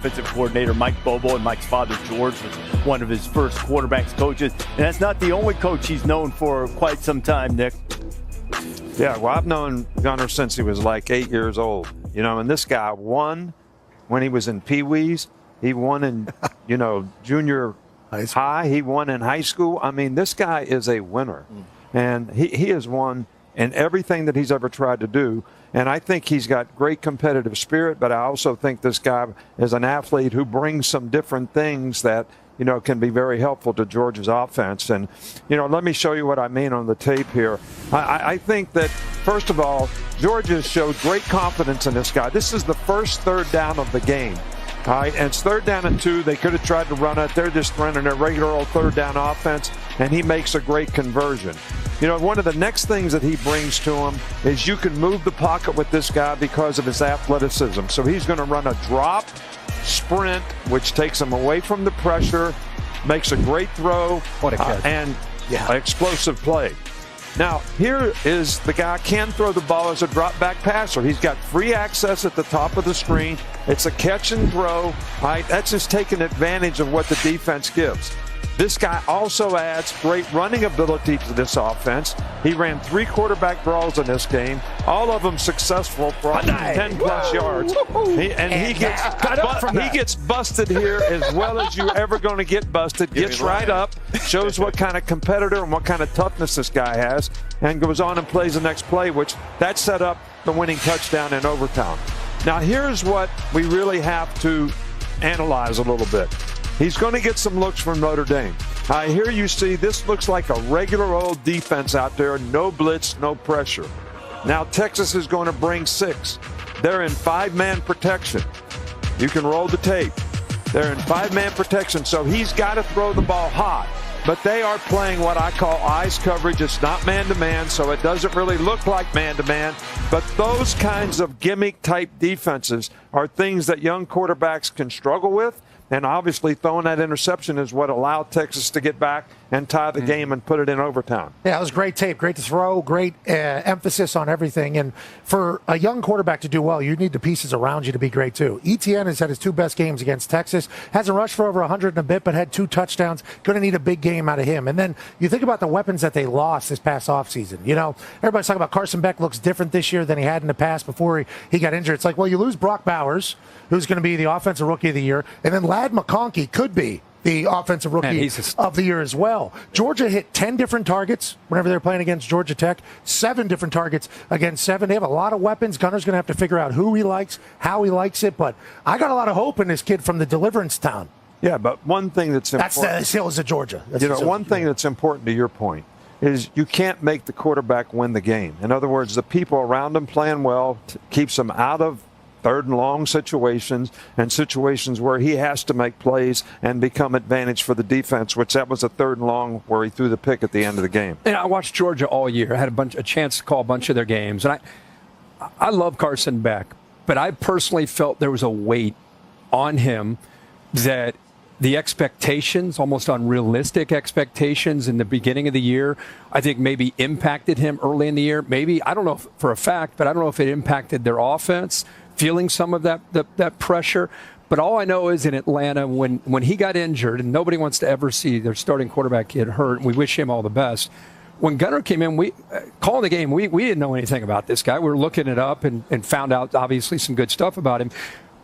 offensive coordinator, Mike Bobo, and Mike's father, George, was one of his first quarterbacks coaches. And that's not the only coach he's known for quite some time, Nick. Yeah, well, I've known Gunnar since he was like 8 years old. And this guy won when he was in Pee-wees. He won in, junior high. He won in high school. I mean, this guy is a winner. And he has won in everything that he's ever tried to do. And I think he's got great competitive spirit, but I also think this guy is an athlete who brings some different things that, can be very helpful to Georgia's offense. And, let me show you what I mean on the tape here. I think that, first of all, Georgia showed great confidence in this guy. This is the first third down of the game. All right, and it's 3rd down and 2. They could have tried to run it. They're just running their regular old third down offense, and he makes a great conversion. One of the next things that he brings to him is you can move the pocket with this guy because of his athleticism. So he's going to run a drop, sprint, which takes him away from the pressure, makes a great throw, and an explosive play. Now, here is the guy can throw the ball as a drop-back passer. He's got free access at the top of the screen. It's a catch and throw. All right, that's just taking advantage of what the defense gives. This guy also adds great running ability to this offense. He ran 3 quarterback draws in this game, all of them successful for 10-plus yards. He gets busted here as well as you're ever going to get busted. Gets right up, shows what kind of competitor and what kind of toughness this guy has, and goes on and plays the next play, which that set up the winning touchdown in overtime. Now, here's what we really have to analyze a little bit. He's going to get some looks from Notre Dame. Here you see this looks like a regular old defense out there. No blitz, no pressure. Now Texas is going to bring 6. They're in 5-man protection. You can roll the tape. They're in 5-man protection, so he's got to throw the ball hot. But they are playing what I call eyes coverage. It's not man-to-man, so it doesn't really look like man-to-man. But those kinds of gimmick-type defenses are things that young quarterbacks can struggle with. And obviously throwing that interception is what allowed Texas to get back and tie the game and put it in overtime. Yeah, it was great tape, great to throw, great emphasis on everything. And for a young quarterback to do well, you need the pieces around you to be great too. ETN has had his 2 best games against Texas. Hasn't rushed for over 100 and a bit, but had 2 touchdowns. Going to need a big game out of him. And then you think about the weapons that they lost this past offseason. Everybody's talking about Carson Beck looks different this year than he had in the past before he got injured. It's like, well, you lose Brock Bowers, who's going to be the offensive rookie of the year, and then Ladd McConkey could be the offensive rookie of the year as well. Georgia hit 10 different targets whenever they're playing against Georgia Tech, 7 different targets against 7. They have a lot of weapons. Gunner's going to have to figure out who he likes, how he likes it, but I got a lot of hope in this kid from the Deliverance Town. Yeah, but one thing that's important. That's the hills of Georgia. One thing that's important to your point is you can't make the quarterback win the game. In other words, the people around him playing well keeps him out of 3rd and long situations and situations where he has to make plays and become advantage for the defense, which that was a 3rd and long where he threw the pick at the end of the game. And I watched Georgia all year. I had a chance to call a bunch of their games. And I love Carson Beck, but I personally felt there was a weight on him that the expectations, almost unrealistic expectations in the beginning of the year, I think maybe impacted him early in the year. Maybe, I don't know for a fact, but I don't know if it impacted their offense, feeling some of that pressure. But all I know is in Atlanta, when he got injured, and nobody wants to ever see their starting quarterback get hurt, and we wish him all the best. When Gunnar came in, calling the game, we didn't know anything about this guy. We were looking it up and found out, obviously, some good stuff about him.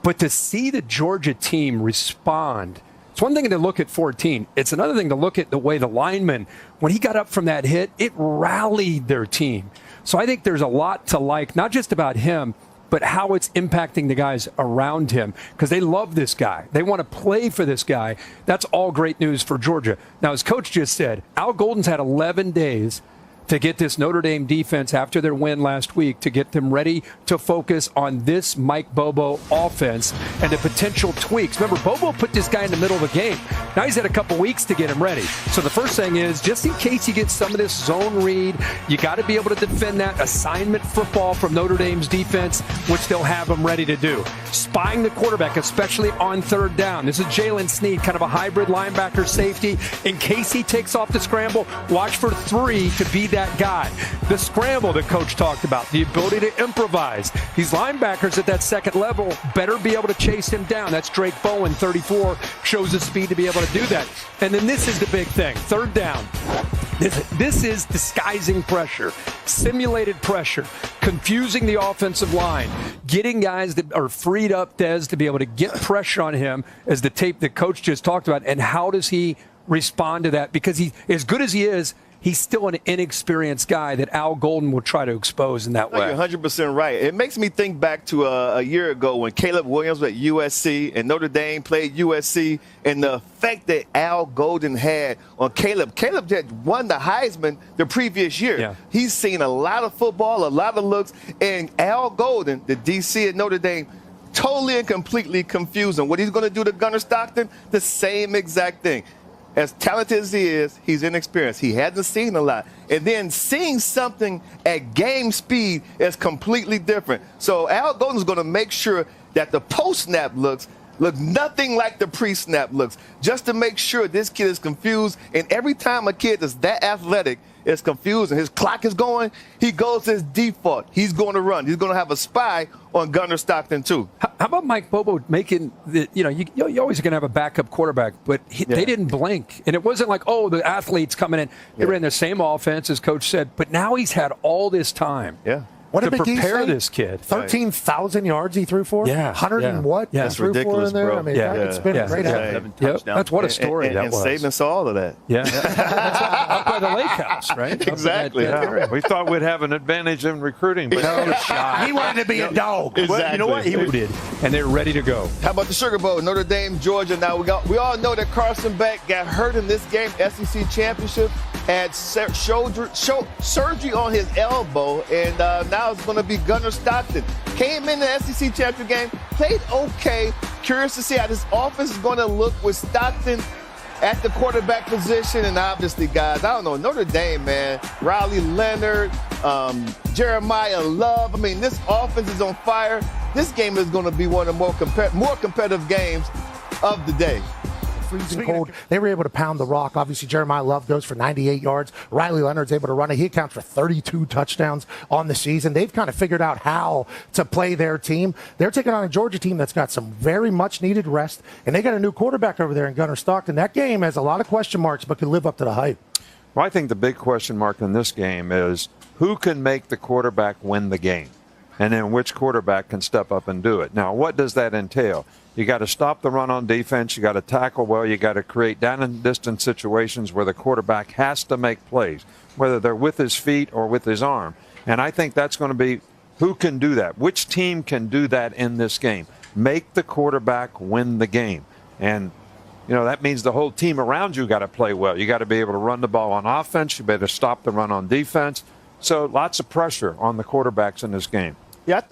But to see the Georgia team respond, it's one thing to look at 14. It's another thing to look at the way the linemen, when he got up from that hit, it rallied their team. So I think there's a lot to like, not just about him, but how it's impacting the guys around him, because they love this guy. They want to play for this guy. That's all great news for Georgia. Now, as Coach just said, Al Golden's had 11 days to get this Notre Dame defense after their win last week, to get them ready to focus on this Mike Bobo offense and the potential tweaks. Remember, Bobo put this guy in the middle of the game. Now he's had a couple weeks to get him ready. So the first thing is, just in case you get some of this zone read, you got to be able to defend that assignment football from Notre Dame's defense, which they'll have them ready to do. Spying the quarterback, especially on 3rd down. This is Jalen Snead, kind of a hybrid linebacker safety. In case he takes off the scramble, watch for 3 to be that guy. The scramble that Coach talked about, the ability to improvise. These linebackers at that second level better be able to chase him down. That's Drake Bowen, 34, shows the speed to be able to do that. And then this is the big thing, third down. This is disguising pressure, simulated pressure, confusing the offensive line, getting guys that are freed up, Dez, to be able to get pressure on him, as the tape that Coach just talked about. And how does he respond to that? Because he, as good as he is, he's still an inexperienced guy that Al Golden will try to expose in that way. You're 100% right. It makes me think back to a year ago when Caleb Williams was at USC and Notre Dame played USC, and the effect that Al Golden had on Caleb. Caleb had won the Heisman the previous year. Yeah. He's seen a lot of football, a lot of looks, and Al Golden, the DC at Notre Dame, totally and completely confused him. What he's going to do to Gunnar Stockton, the same exact thing. As talented as he is, he's inexperienced. He hasn't seen a lot. And then seeing something at game speed is completely different. So Al Golden's going to make sure that the post-snap looks look nothing like the pre-snap looks, just to make sure this kid is confused. And every time a kid is that athletic is confused and his clock is going, he goes to his default. He's going to run. He's going to have a spy on Gunnar Stockton, too. How about Mike Bobo making the, you always going to have a backup quarterback, but they didn't blink. And it wasn't like, oh, the athlete's coming in. They ran the same offense, as Coach said, but now he's had all this time. Yeah. What to did McGee prepare say? this kid. 13,000 yards he threw for? Yeah. 100 and what? Yeah. He That's threw ridiculous, for in there? bro. I mean, Yeah. it's been a great effort. Yep. That's what a story and that was. Saban saw all of that. Yeah. Up by the lake house, right? Exactly. Yeah, we thought we'd have an advantage in recruiting, but He wanted to be a dog. Exactly. Well, you know what? He did. And they're ready to go. How about the Sugar Bowl? Notre Dame, Georgia. Now we all know that Carson Beck got hurt in this game, SEC championship, had surgery on his elbow, and now it's going to be Gunnar Stockton. Came in the SEC championship game, played okay. Curious to see how this offense is going to look with Stockton at the quarterback position. And obviously, guys, I don't know, Notre Dame, man, Riley Leonard, Jeremiah Love. I mean, this offense is on fire. This game is going to be one of the more competitive games of the day. Freezing cold. They were able to pound the rock. Obviously, Jeremiah Love goes for 98 yards. Riley Leonard's able to run it. He accounts for 32 touchdowns on the season. They've kind of figured out how to play their team. They're taking on a Georgia team that's got some very much needed rest, and they got a new quarterback over there in Gunnar Stockton. That game has a lot of question marks, but can live up to the hype. Well, I think the big question mark in this game is who can make the quarterback win the game, and then which quarterback can step up and do it. Now, what does that entail? You got to stop the run on defense. You got to tackle well. You got to create down and distance situations where the quarterback has to make plays, whether they're with his feet or with his arm. And I think that's going to be who can do that. Which team can do that in this game? Make the quarterback win the game. And, that means the whole team around you got to play well. You got to be able to run the ball on offense. You better stop the run on defense. So lots of pressure on the quarterbacks in this game. Yeah,